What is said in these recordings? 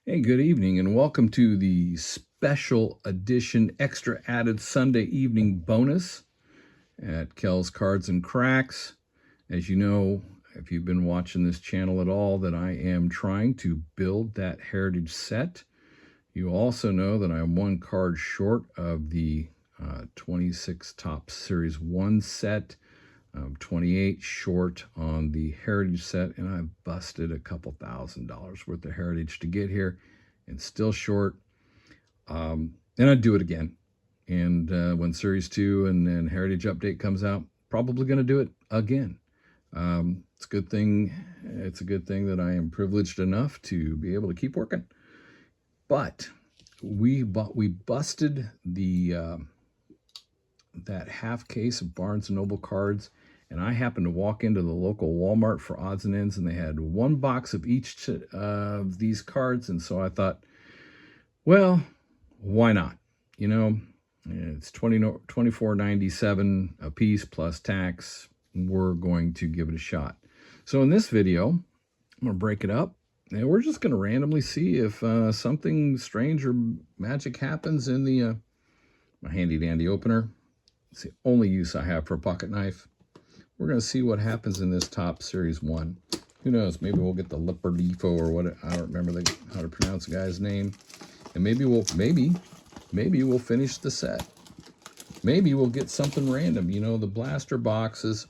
Hey, good evening, and welcome to the special edition extra added Sunday evening bonus at Kel's Cards and Cracks. As you know, if you've been watching this channel at all, that I am trying to build that heritage set. You also know that I am one card short of the 26 Topps Series 1 set. 28 short on the heritage set, and I've busted a couple $1,000s worth of heritage to get here and still short. And I'd do it again. And when Series 2 and then Heritage Update comes out, probably going to do it again. It's a good thing. It's a good thing that I am privileged enough to be able to keep working. But we busted the that half case of Barnes & Noble cards, and I happened to walk into the local Walmart for odds and ends, and they had one box of each of these cards, and so I thought, well, why not? You know, it's $24.97 a piece plus tax. We're going to give it a shot. So in this video, I'm going to break it up, and we're just going to randomly see if something strange or magic happens in the my handy-dandy opener. It's the only use I have for a pocket knife. We're going to see what happens in this Topps Series 1. Who knows? Maybe we'll get the Liperdifo or what. I don't remember how to pronounce the guy's name. And maybe we'll finish the set. Maybe we'll get something random. You know, the blaster boxes.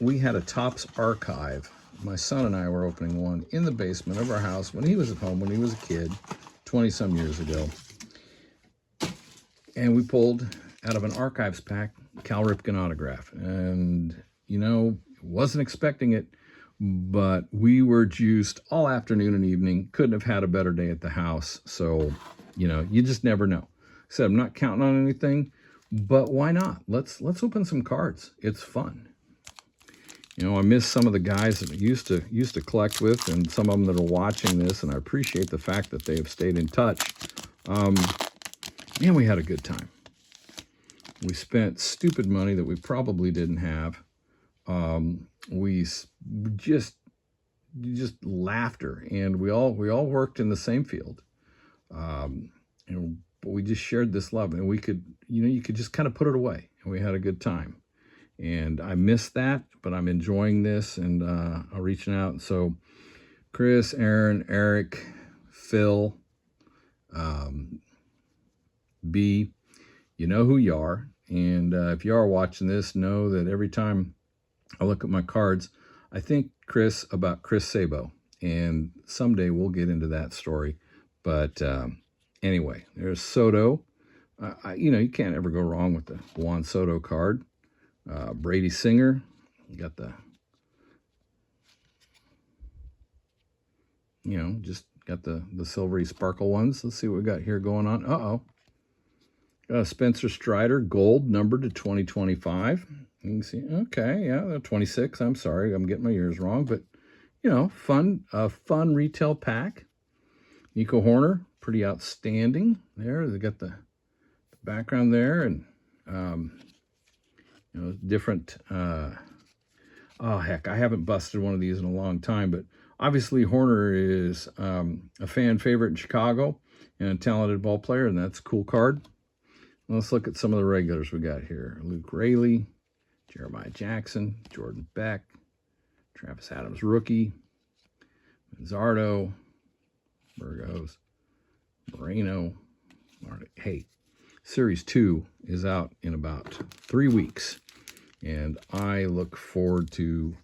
We had a Topps archive. My son and I were opening one in the basement of our house when he was at home, when he was a kid, 20-some years ago. And we pulled out of an archives pack Cal Ripken autograph. And, you know, wasn't expecting it, but we were juiced all afternoon and evening. Couldn't have had a better day at the house. So, you know, you just never know. I said, I'm not counting on anything, but why not? Let's open some cards. It's fun. You know, I miss some of the guys that I used to collect with, and some of them that are watching this, and I appreciate the fact that they have stayed in touch. Man, we had a good time. We spent stupid money that we probably didn't have. We just laughter, and we all worked in the same field. But we just shared this love, and we could, you know, you could just kind of put it away, and we had a good time. And I miss that, but I'm enjoying this, and I'm reaching out. So Chris, Aaron, Eric, Phil, B, you know who you are. And if you are watching this, know that every time I look at my cards, I think Chris about Chris Sabo. And someday we'll get into that story. But anyway, there's Soto. You know, you can't ever go wrong with the Juan Soto card. Brady Singer. You got the, you know, just got the silvery sparkle ones. Let's see what we got here going on. Uh-oh. Spencer Strider, gold, numbered to 2025. You can see, okay, yeah, 26. I'm sorry, I'm getting my years wrong, but, you know, fun retail pack. Nico Horner, pretty outstanding there. They got the background there, and, you know, different, oh, heck, I haven't busted one of these in a long time, but obviously Horner is a fan favorite in Chicago and a talented ball player, and that's a cool card. Let's look at some of the regulars we got here. Luke Raley, Jeremiah Jackson, Jordan Beck, Travis Adams rookie, Manzardo, Burgos, Moreno. Hey, Series 2 is out in about 3 weeks, and I look forward to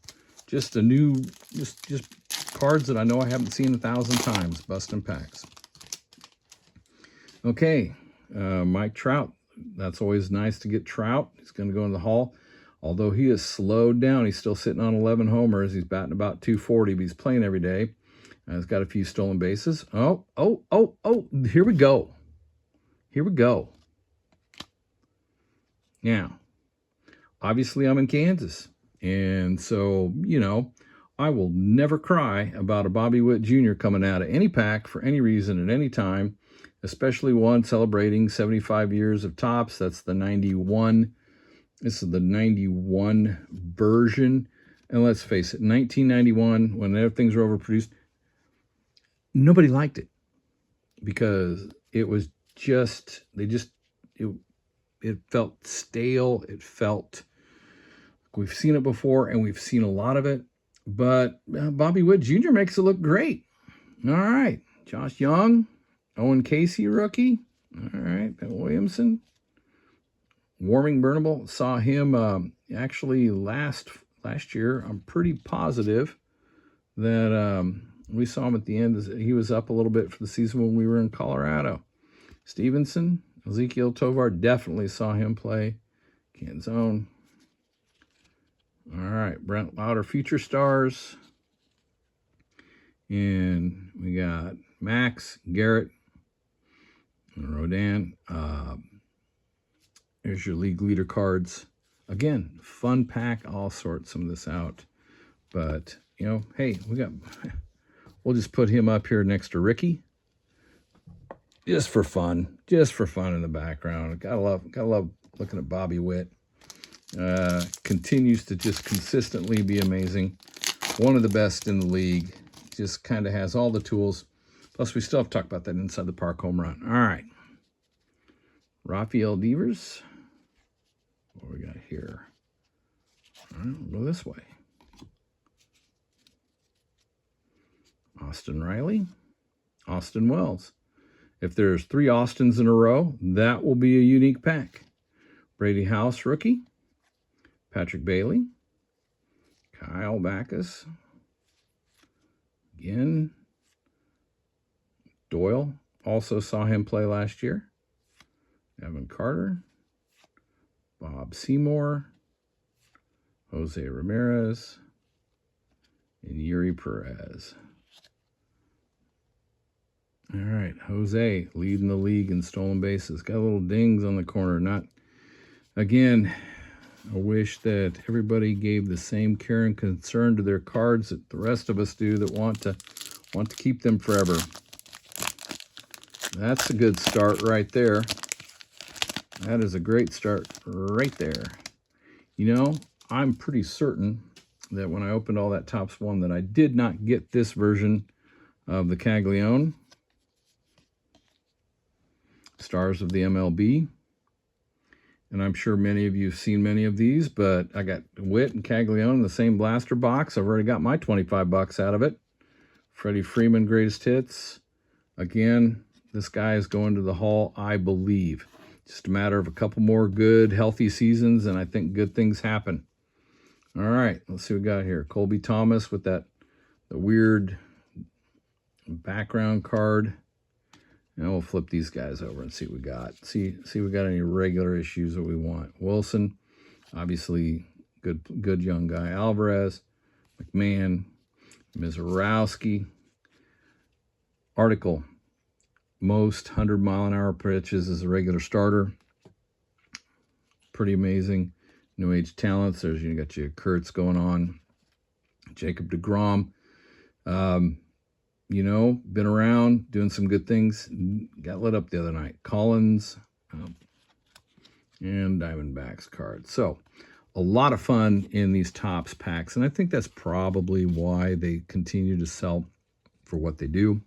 just a new, just cards that I know I haven't seen 1,000 times, busting packs. Okay. Mike Trout, that's always nice to get Trout. He's going to go in the Hall. Although he is slowed down, he's still sitting on 11 homers. He's batting about 240, but he's playing every day. He's got a few stolen bases. Oh, here we go. Here we go. Now, obviously I'm in Kansas, and so, you know, I will never cry about a Bobby Witt Jr. coming out of any pack for any reason at any time, especially one celebrating 75 years of Topps. That's the 91. This is the 91 version. And let's face it, 1991, when things were overproduced, nobody liked it because it was just, it felt stale. It felt, we've seen it before and we've seen a lot of it, but Bobby Witt Jr. makes it look great. All right. Josh Young, Owen Casey, rookie. All right. Ben Williamson. Warming Burnable. Saw him actually last year. I'm pretty positive that we saw him at the end. He was up a little bit for the season when we were in Colorado. Stevenson, Ezekiel Tovar, definitely saw him play. Canzone. All right, Brent Lauder, Future Stars. And we got Max, Garrett, and Rodan. There's your league leader cards. Again, fun pack. I'll sort some of this out. But, you know, hey, we'll just put him up here next to Ricky. Just for fun. Just for fun in the background. Gotta love looking at Bobby Witt. Continues to just consistently be amazing. One of the best in the league. Just kind of has all the tools. Plus, we still have to talk about that inside the park home run. All right. Rafael Devers. What we got here? All right, we'll go this way. Austin Riley. Austin Wells. If there's 3 Austins in a row, that will be a unique pack. Brady House, rookie. Patrick Bailey. Kyle Backus. Again. Doyle. Also saw him play last year. Evan Carter. Bob Seymour. Jose Ramirez. And Yuri Perez. All right, Jose leading the league in stolen bases. Got little dings on the corner. Not, again, I wish that everybody gave the same care and concern to their cards that the rest of us do that want to keep them forever. That's a good start right there. That is a great start right there. You know, I'm pretty certain that when I opened all that Topps 1 that I did not get this version of the Caglione. Stars of the MLB. And I'm sure many of you have seen many of these, but I got Witt and Caglione in the same blaster box. I've already got my 25 bucks out of it. Freddie Freeman, greatest hits. Again, this guy is going to the Hall, I believe. Just a matter of a couple more good, healthy seasons, and I think good things happen. All right, let's see what we got here. Colby Thomas with the weird background card. And we'll flip these guys over and see what we got. See if we got any regular issues that we want. Wilson, obviously good young guy. Alvarez, McMahon, Mizorowski. Article, most 100-mile-an-hour pitches as a regular starter. Pretty amazing. New age talents. There's, you got your Kurtz going on. Jacob deGrom. You know, been around, doing some good things. Got lit up the other night. Collins and Diamondbacks cards. So, a lot of fun in these Topps packs. And I think that's probably why they continue to sell for what they do.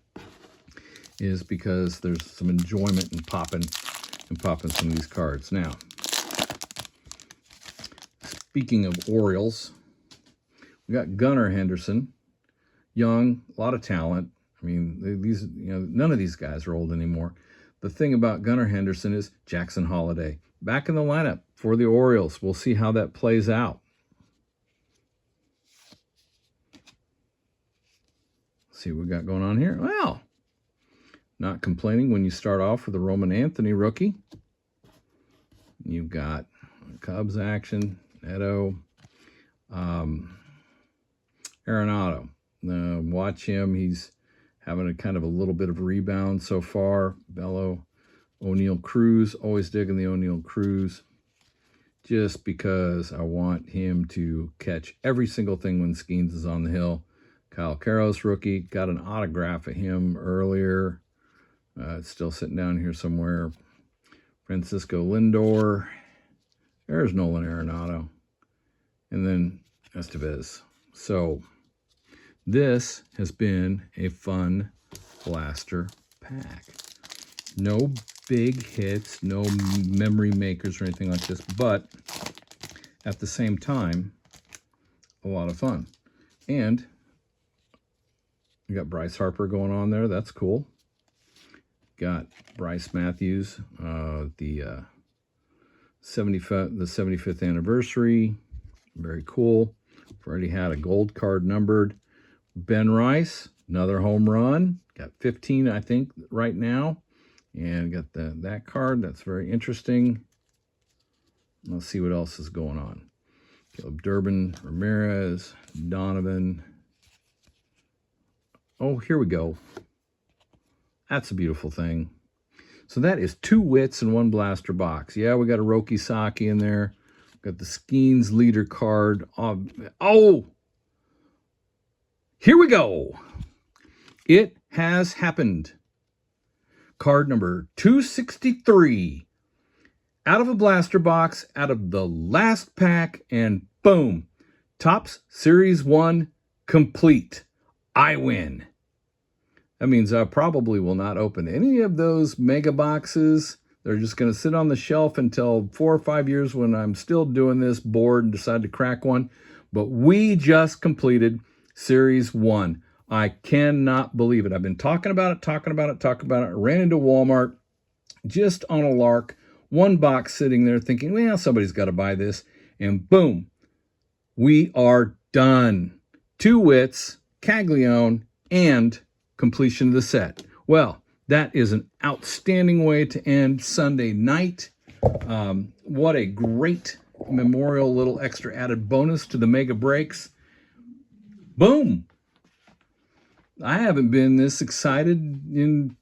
Is because there's some enjoyment in popping some of these cards. Now, speaking of Orioles, we got Gunnar Henderson. Young, a lot of talent. I mean, these, you know, none of these guys are old anymore. The thing about Gunnar Henderson is Jackson Holiday back in the lineup for the Orioles. We'll see how that plays out. Let's see what we got going on here. Well, not complaining when you start off with a Roman Anthony rookie. You've got Cubs action, Neto, Arenado. Watch him. He's having a kind of a little bit of rebound so far. Bello, O'Neal Cruz. Always digging the O'Neal Cruz. Just because I want him to catch every single thing when Skeens is on the hill. Kyle Karros, rookie. Got an autograph of him earlier. It's still sitting down here somewhere. Francisco Lindor. There's Nolan Arenado. And then Estevez. So, this has been a fun blaster pack. No big hits, no memory makers or anything like this, but at the same time, a lot of fun. And we got Bryce Harper going on there. That's cool. Got Bryce Matthews, the 75th anniversary. Very cool. We've already had a gold card numbered. Ben Rice, another home run. Got 15, I think, right now. And got that card. That's very interesting. Let's see what else is going on. Caleb Durbin, Ramirez, Donovan. Oh, here we go. That's a beautiful thing. So that is 2 Wits and 1 blaster box. Yeah, we got a Roki Saki in there. Got the Skeens leader card. Oh! Here we go. It has happened. Card number 263. Out of a blaster box, out of the last pack, and boom. Topps Series 1 complete. I win. That means I probably will not open any of those mega boxes. They're just going to sit on the shelf until 4 or 5 years when I'm still doing this, bored, and decide to crack one. But we just completed Series 1. I cannot believe it. I've been talking about it. I ran into Walmart just on a lark. 1 box sitting there thinking, well, somebody's got to buy this. And boom, we are done. 2 Wits, Caglione, and completion of the set. Well, that is an outstanding way to end Sunday night. What a great memorial little extra added bonus to the mega breaks. Boom. I haven't been this excited in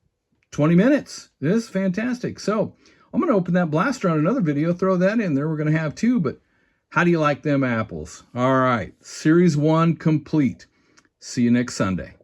20 minutes. This is fantastic. So I'm going to open that blaster on another video, throw that in there. We're going to have 2, but how do you like them apples? All right, Series 1 complete. See you next Sunday.